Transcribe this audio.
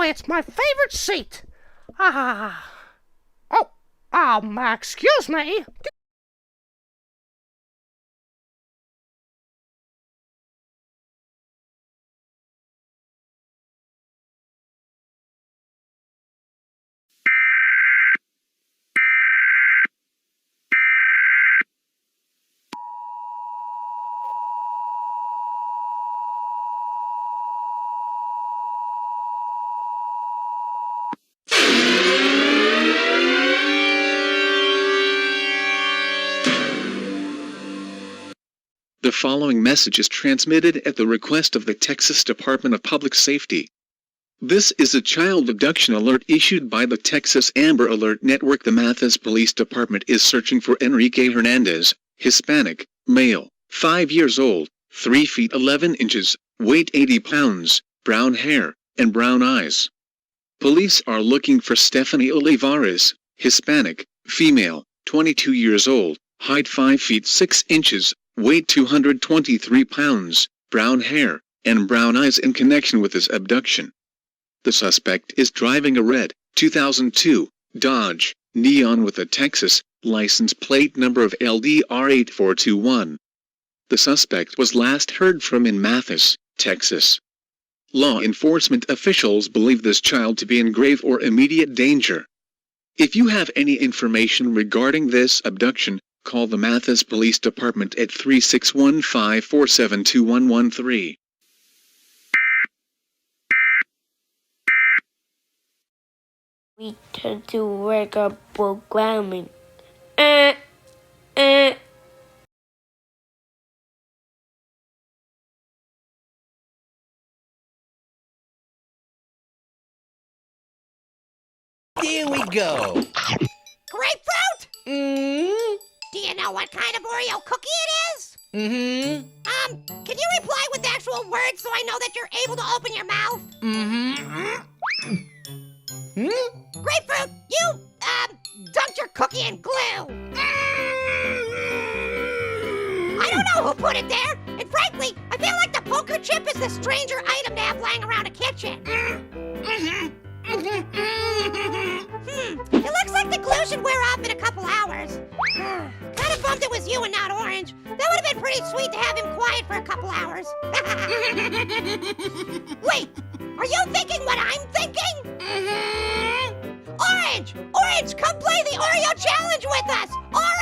boy, it's my favorite seat. Ah. Oh, excuse me. The following message is transmitted at the request of the Texas Department of Public Safety. This is a child abduction alert issued by the Texas Amber Alert Network. The Mathis Police Department is searching for Enrique Hernandez, Hispanic, male, 5 years old, 3 feet 11 inches, weight 80 pounds, brown hair, and brown eyes. Police are looking for Stephanie Olivares, Hispanic, female, 22 years old, height 5 feet 6 inches, weight 223 pounds, brown hair, and brown eyes in connection with this abduction. The suspect is driving a red, 2002, Dodge, Neon with a Texas, license plate number of LDR 8421. The suspect was last heard from in Mathis, Texas. Law enforcement officials believe this child to be in grave or immediate danger. If you have any information regarding this abduction, call the Mathis Police Department at 3615-472-1113. We turn to workout programming. Here we go. Grapefruit? Mm-hmm. Do you know what kind of Oreo cookie it is? Mm-hmm. Can you reply with actual words so I know that you're able to open your mouth? Grapefruit, you, dunked your cookie in glue. I don't know who put it there, and frankly, I feel like the poker chip is the stranger item to have lying around a kitchen. It looks like the glue should wear off in a couple hours. Kinda bummed it was you and not Orange. That would've been pretty sweet to have him quiet for a couple hours. Wait, are you thinking what I'm thinking? Orange! Orange, come play the Oreo challenge with us! Orange!